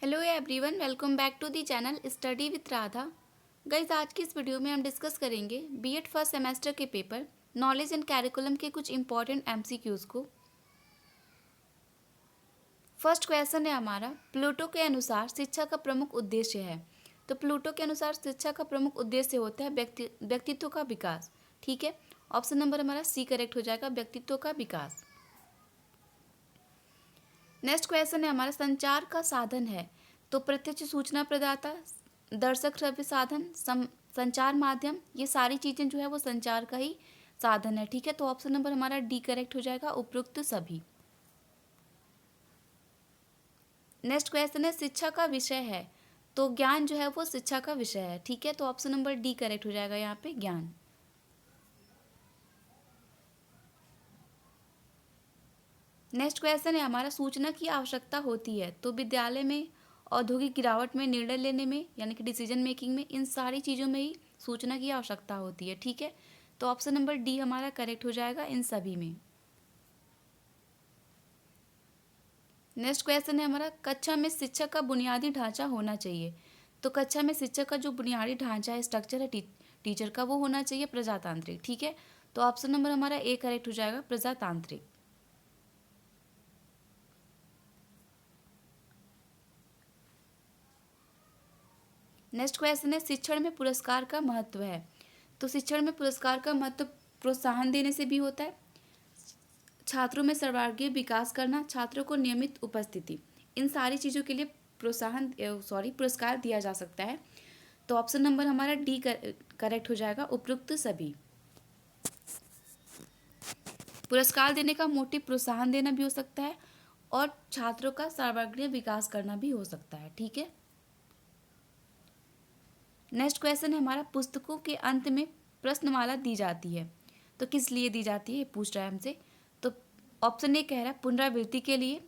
Hello everyone, welcome back to the channel study with Radha. Guys, आज की इस video में हम डिस्कस करेंगे बीएड फर्स्ट सेमेस्टर के पेपर नॉलेज एंड कैरिकुलम के कुछ इंपॉर्टेंट एमसीक्यूज को। फर्स्ट क्वेश्चन है हमारा, प्लूटो के अनुसार शिक्षा का प्रमुख उद्देश्य है। तो प्लूटो के अनुसार शिक्षा का प्रमुख उद्देश्य होता है व्यक्तित्व का विकास। ठीक है, ऑप्शन नंबर हमारा सी करेक्ट हो जाएगा, व्यक्तित्व का विकास। नेक्स्ट क्वेश्चन है हमारा, संचार का साधन है। तो प्रत्यक्ष सूचना प्रदाता, दर्शक श्रव्य साधन, संचार माध्यम, ये सारी चीज़ें जो है वो संचार का ही साधन है। ठीक है, तो ऑप्शन नंबर हमारा डी करेक्ट हो जाएगा, उपयुक्त सभी। नेक्स्ट क्वेश्चन है, शिक्षा का विषय है। तो ज्ञान जो है वो शिक्षा का विषय है। ठीक है, तो ऑप्शन नंबर डी करेक्ट हो जाएगा यहाँ पे, ज्ञान। नेक्स्ट क्वेश्चन है हमारा, सूचना की आवश्यकता होती है। तो विद्यालय में, औद्योगिक गिरावट में, निर्णय लेने में यानी कि डिसीजन मेकिंग में, इन सारी चीज़ों में ही सूचना की आवश्यकता होती है। ठीक है, तो ऑप्शन नंबर डी हमारा करेक्ट हो जाएगा, इन सभी में। नेक्स्ट क्वेश्चन है हमारा, कक्षा में शिक्षक का बुनियादी ढांचा होना चाहिए। तो कक्षा में शिक्षक का जो बुनियादी ढांचा है, स्ट्रक्चर है टीचर का, वो होना चाहिए प्रजातांत्रिक। ठीक है, तो ऑप्शन नंबर हमारा ए करेक्ट हो जाएगा, प्रजातांत्रिक। नेक्स्ट क्वेश्चन है, शिक्षण में पुरस्कार का महत्व है। तो शिक्षण में पुरस्कार का महत्व प्रोत्साहन देने से भी होता है, छात्रों में सर्वांगीण विकास करना, छात्रों को नियमित उपस्थिति, इन सारी चीज़ों के लिए पुरस्कार दिया जा सकता है। तो ऑप्शन नंबर हमारा डी करेक्ट हो जाएगा, उपयुक्त सभी। पुरस्कार देने का मोटिव प्रोत्साहन देना भी हो सकता है और छात्रों का सर्वांगीण विकास करना भी हो सकता है। ठीक है, नेक्स्ट क्वेश्चन है हमारा, पुस्तकों के अंत में प्रश्नमाला दी जाती है। तो किस लिए दी जाती है, ये पूछ रहा है हमसे। तो ऑप्शन ए कह रहा है पुनरावृत्ति के लिए,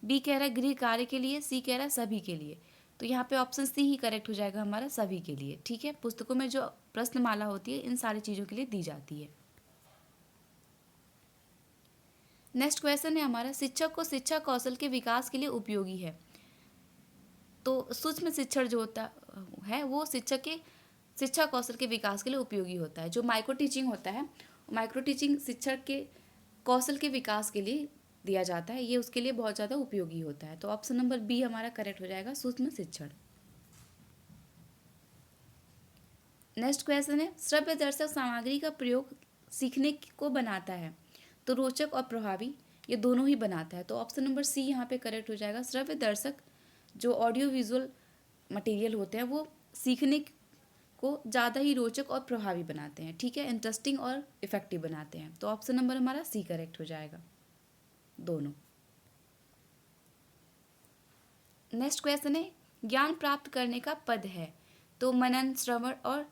बी कह रहा है गृह कार्य के लिए, सी कह रहा है सभी के लिए। तो यहाँ पे ऑप्शन सी ही करेक्ट हो जाएगा हमारा, सभी के लिए। ठीक है, पुस्तकों में जो प्रश्नमाला होती है इन सारी चीज़ों के लिए दी जाती है। नेक्स्ट क्वेश्चन है हमारा, शिक्षक को शिक्षा कौशल के विकास के लिए उपयोगी है। तो सूक्ष्म शिक्षण जो होता है वो शिक्षक के शिक्षा कौशल के विकास के लिए उपयोगी होता है। जो माइक्रो टीचिंग होता है, माइक्रो टीचिंग शिक्षक के कौशल के विकास के लिए दिया जाता है, ये उसके लिए बहुत ज़्यादा उपयोगी होता है। तो ऑप्शन नंबर बी हमारा करेक्ट हो जाएगा, सूक्ष्म शिक्षण। नेक्स्ट क्वेश्चन है, श्रव्य दर्शक सामग्री का प्रयोग सीखने को बनाता है। तो रोचक और प्रभावी, ये दोनों ही बनाता है। तो ऑप्शन नंबर सी यहाँ पे करेक्ट हो जाएगा, श्रव्य दर्शक जो ऑडियो विजुअल मटेरियल होते हैं वो सीखने को ज़्यादा ही रोचक और प्रभावी बनाते हैं। ठीक है, इंटरेस्टिंग और इफेक्टिव बनाते हैं। तो ऑप्शन नंबर हमारा सी करेक्ट हो जाएगा, दोनों। नेक्स्ट क्वेश्चन है, ज्ञान प्राप्त करने का पद है। तो मनन, श्रवण और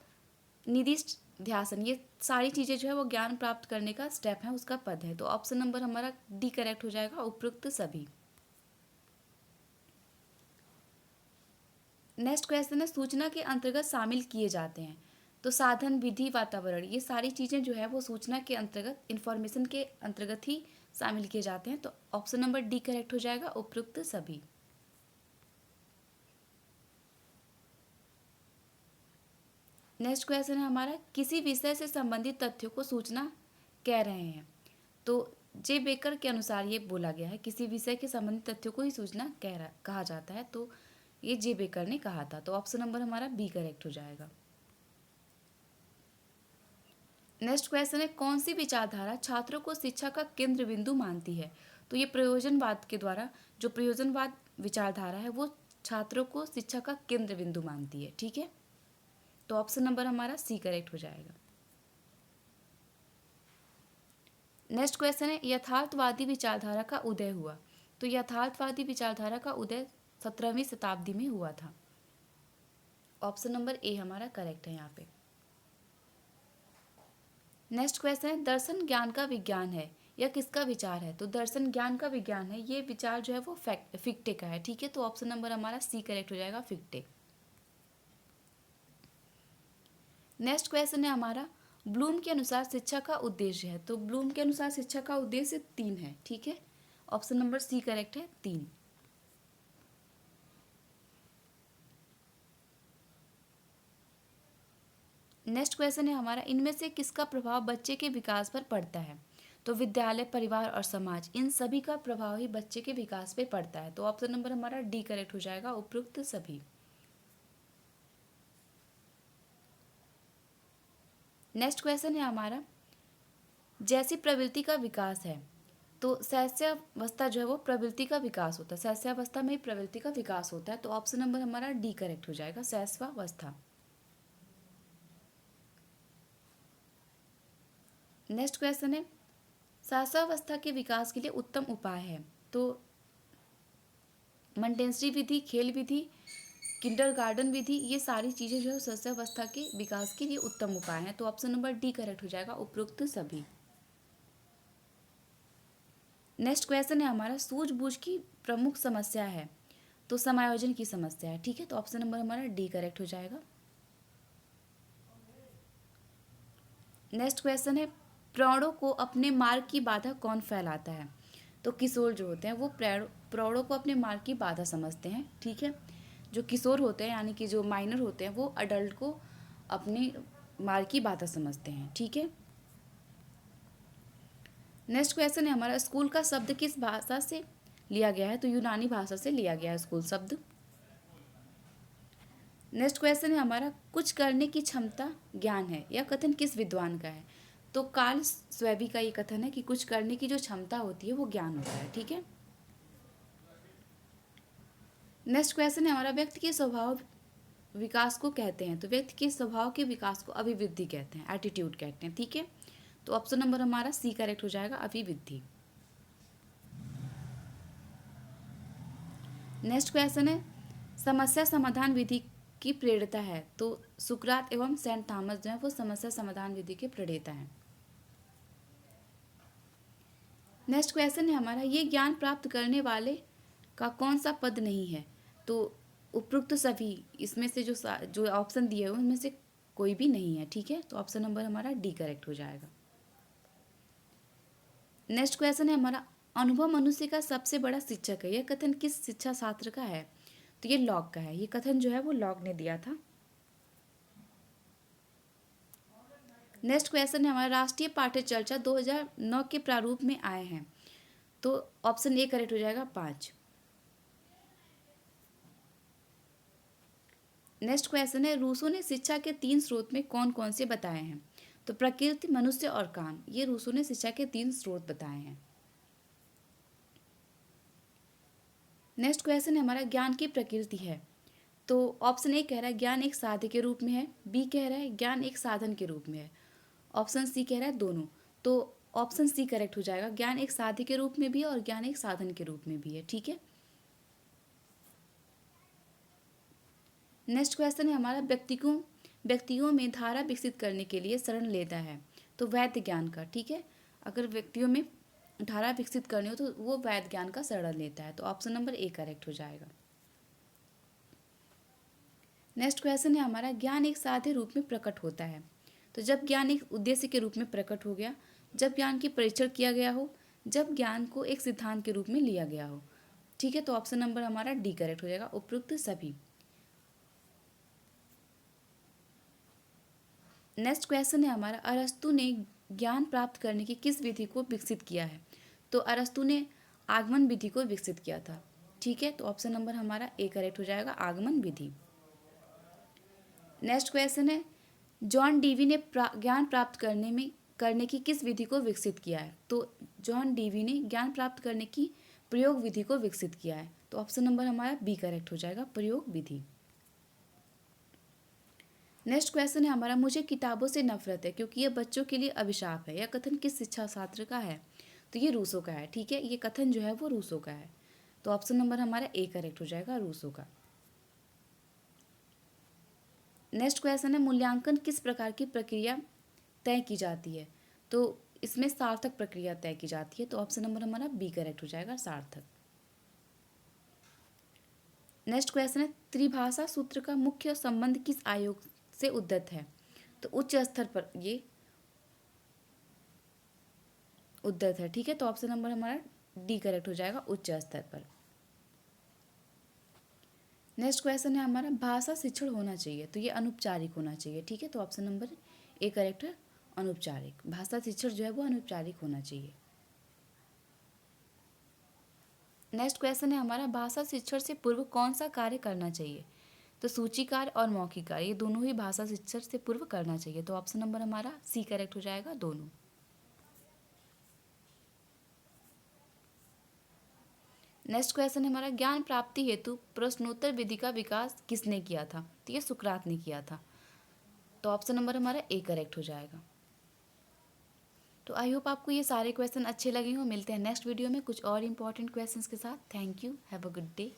निधि ध्यासन, ये सारी चीज़ें जो है वो ज्ञान प्राप्त करने का स्टेप है, उसका पद है। तो ऑप्शन नंबर हमारा डी करेक्ट हो जाएगा, उपयुक्त सभी। नेक्स्ट क्वेश्चन है, सूचना के अंतर्गत शामिल किए जाते हैं। तो साधन, विधि, वातावरण, ये सारी चीज़ें जो है वो सूचना के अंतर्गत, इंफॉर्मेशन के अंतर्गत ही शामिल किए जाते हैं। तो ऑप्शन नंबर डी करेक्ट हो जाएगा, उपयुक्त सभी। नेक्स्ट क्वेश्चन है हमारा, किसी विषय से संबंधित तथ्यों को सूचना कह रहे हैं। तो जे बेकर के अनुसार ये बोला गया है, किसी विषय के संबंधित तथ्यों को ही सूचना कहा जाता है। तो ये जे बेकर ने कहा था। तो ऑप्शन नंबर हमारा बी करेक्ट हो जाएगा। नेक्स्ट क्वेश्चन है, कौन सी विचारधारा छात्रों को शिक्षा का केंद्र बिंदु मानती है। तो ये प्रयोजनवाद के द्वारा, जो प्रयोजनवाद विचारधारा है वो छात्रों को शिक्षा का केंद्र बिंदु मानती है। ठीक है, तो ऑप्शन नंबर हमारा सी करेक्ट हो जाएगा। नेक्स्ट क्वेश्चन है, यथार्थवादी विचारधारा का उदय हुआ। तो यथार्थवादी विचारधारा का उदय 17वीं शताब्दी में हुआ था। ऑप्शन नंबर ए हमारा करेक्ट है यहाँ पे। नेक्स्ट क्वेश्चन है, दर्शन ज्ञान का विज्ञान है, यह किसका विचार है। तो दर्शन ज्ञान का विज्ञान है, ये विचार जो है वो फिक्टे का है। ठीक है, तो ऑप्शन नंबर हमारा सी करेक्ट हो जाएगा, फिक्टे। नेक्स्ट क्वेश्चन है हमारा, ब्लूम के अनुसार शिक्षा का उद्देश्य है। तो ब्लूम के अनुसार शिक्षा का उद्देश्य 3 है। ठीक है, ऑप्शन नंबर सी करेक्ट है, 3। नेक्स्ट क्वेश्चन है हमारा, इनमें से किसका प्रभाव बच्चे के विकास पर पड़ता है? तो विद्यालय, परिवार और समाज, इन सभी का प्रभाव ही बच्चे के विकास पे पड़ता है। तो ऑप्शन नंबर हमारा डी करेक्ट हो जाएगा, उपरोक्त सभी। नेक्स्ट क्वेश्चन है हमारा, जैसी प्रवृत्ति का विकास है, तो शैशवावस्था जो है वो प्रवृत्ति का विकास होता है। शैशवावस्था में ही प्रवृत्ति का विकास होता है। तो ऑप्शन नंबर हमारा डी करेक्ट हो जाएगा, शैशवावस्था। नेक्स्ट क्वेश्चन है, शैशवावस्था के विकास के लिए उत्तम उपाय है। तो मंटेंसरी विधि, खेल विधि, किंडरगार्टन विधि, ये सारी चीज़ें जो है शैशवावस्था के विकास के लिए उत्तम उपाय हैं। तो ऑप्शन नंबर डी करेक्ट हो जाएगा, उपरोक्त सभी। नेक्स्ट क्वेश्चन है हमारा, सूझबूझ की प्रमुख समस्या है। तो समायोजन की समस्या है। ठीक है, तो ऑप्शन नंबर हमारा डी करेक्ट हो जाएगा। नेक्स्ट क्वेश्चन है, प्रौढ़ों को अपने मार्ग की बाधा कौन फैलाता है? तो किशोर जो होते हैं वो प्रौढ़ों को अपने मार्ग की बाधा समझते हैं। ठीक है, जो किशोर होते हैं यानी कि जो माइनर होते हैं वो अडल्ट को अपने मार्ग की बाधा समझते हैं। ठीक है, नेक्स्ट क्वेश्चन है हमारा, स्कूल का शब्द किस भाषा से लिया गया है? तो यूनानी भाषा से लिया गया है स्कूल शब्द। नेक्स्ट क्वेश्चन है हमारा, कुछ करने की क्षमता ज्ञान है, यह कथन किस विद्वान का है? तो कार्ल स्वेबी का ये कथन है कि कुछ करने की जो क्षमता होती है वो ज्ञान होता है। ठीक है, नेक्स्ट क्वेश्चन है हमारा, व्यक्ति के स्वभाव विकास को कहते हैं। तो व्यक्ति के स्वभाव के विकास को अभिवृद्धि कहते हैं, एटीट्यूड कहते हैं। ठीक है, तो ऑप्शन नंबर हमारा सी करेक्ट हो जाएगा, अभिवृद्धि। नेक्स्ट क्वेश्चन है, समस्या समाधान विधि की प्रेरणा है। तो सुकरात एवं सेंट थॉमस जो है वो समस्या समाधान विधि के प्रणेता हैं। नेक्स्ट क्वेश्चन है हमारा, ये ज्ञान प्राप्त करने वाले का कौन सा पद नहीं है? तो उपरोक्त सभी, इसमें से जो ऑप्शन दिए हुए उनमें से कोई भी नहीं है। ठीक है, तो ऑप्शन नंबर हमारा डी करेक्ट हो जाएगा। नेक्स्ट क्वेश्चन है हमारा, अनुभव मनुष्य का सबसे बड़ा शिक्षक है, यह कथन किस शिक्षा शास्त्र का है? तो ये लॉक का है। ये कथन जो है वो लॉक ने दिया था। नेक्स्ट क्वेश्चन है हमारा, राष्ट्रीय पाठ्य चर्चा 2009 के प्रारूप में आए हैं। तो ऑप्शन ए करेक्ट हो जाएगा, 5। नेक्स्ट क्वेश्चन है, रूसो ने शिक्षा के 3 स्रोत में कौन कौन से बताए हैं? तो प्रकृति, मनुष्य और काम, ये रूसो ने शिक्षा के 3 स्रोत बताए हैं। नेक्स्ट क्वेश्चन है हमारा, ज्ञान की प्रकृति है। तो ऑप्शन ए कह रहा है ज्ञान एक साध्य के रूप में है, बी कह रहा है ज्ञान एक साधन के रूप में है, ऑप्शन सी कह रहा है दोनों। तो ऑप्शन सी करेक्ट हो जाएगा, ज्ञान एक साध्य के रूप में भी है और ज्ञान एक साधन के रूप में भी है। ठीक है, नेक्स्ट क्वेश्चन है हमारा, व्यक्तियों में धारा विकसित करने के लिए शरण लेता है। तो वैध ज्ञान का। ठीक है, अगर व्यक्तियों में धारा विकसित करनी हो तो वो वैध ज्ञान का शरण लेता है। तो ऑप्शन नंबर ए करेक्ट हो जाएगा। नेक्स्ट क्वेश्चन है हमारा, ज्ञान एक साध्य रूप में प्रकट होता है। तो जब ज्ञान एक उद्देश्य के रूप में प्रकट हो गया, जब ज्ञान की परीक्षण किया गया हो, जब ज्ञान को एक सिद्धांत के रूप में लिया गया हो। ठीक है, तो ऑप्शन नंबर हमारा डी करेक्ट हो जाएगा, उपरोक्त सभी। नेक्स्ट क्वेश्चन है हमारा, अरस्तु ने ज्ञान प्राप्त करने की किस विधि को विकसित किया है? तो अरस्तु ने आगमन विधि को विकसित किया था। ठीक है, तो ऑप्शन नंबर हमारा ए करेक्ट हो जाएगा, आगमन विधि। नेक्स्ट क्वेश्चन है, जॉन डीवी ने ज्ञान प्राप्त करने की किस विधि को विकसित किया है? तो जॉन डीवी ने ज्ञान प्राप्त करने की प्रयोग विधि को विकसित किया है। तो ऑप्शन नंबर हमारा बी करेक्ट हो जाएगा, प्रयोग विधि। नेक्स्ट क्वेश्चन है हमारा, मुझे किताबों से नफरत है क्योंकि यह बच्चों के लिए अभिशाप है, यह कथन किस शिक्षा शास्त्र का है? तो ये रूसो का है। ठीक है, ये कथन जो है वो रूसो का है। तो ऑप्शन नंबर हमारा ए करेक्ट हो जाएगा, रूसो का। नेक्स्ट क्वेश्चन है, मूल्यांकन किस प्रकार की प्रक्रिया तय की जाती है? तो इसमें सार्थक प्रक्रिया तय की जाती है। तो ऑप्शन नंबर हमारा बी करेक्ट हो जाएगा, सार्थक। नेक्स्ट क्वेश्चन है, त्रिभाषा सूत्र का मुख्य संबंध किस आयोग से उद्धत है? तो उच्च स्तर पर ये उद्धत है। ठीक है, तो ऑप्शन नंबर हमारा डी करेक्ट हो जाएगा, उच्च स्तर पर। नेक्स्ट क्वेश्चन है हमारा, भाषा शिक्षण होना चाहिए तो ये अनौपचारिक होना चाहिए, ठीक है। तो ऑप्शन नंबर ए करेक्ट है, अनौपचारिक। भाषा शिक्षण जो है वो अनौपचारिक होना चाहिए। नेक्स्ट क्वेश्चन है हमारा, भाषा शिक्षण से पूर्व कौन सा कार्य करना चाहिए? तो सूची कार्य और मौखिक कार्य ये दोनों ही भाषा शिक्षण से पूर्व करना चाहिए। तो ऑप्शन नंबर हमारा सी करेक्ट हो जाएगा, दोनों। नेक्स्ट क्वेश्चन है हमारा, ज्ञान प्राप्ति हेतु प्रश्नोत्तर विधि का विकास किसने किया था? तो ये सुकरात ने किया था। तो ऑप्शन नंबर हमारा ए करेक्ट हो जाएगा। तो आई होप आपको ये सारे क्वेश्चन अच्छे लगे हों। मिलते हैं नेक्स्ट वीडियो में कुछ और इंपॉर्टेंट क्वेश्चंस के साथ। Thank you, have a good day.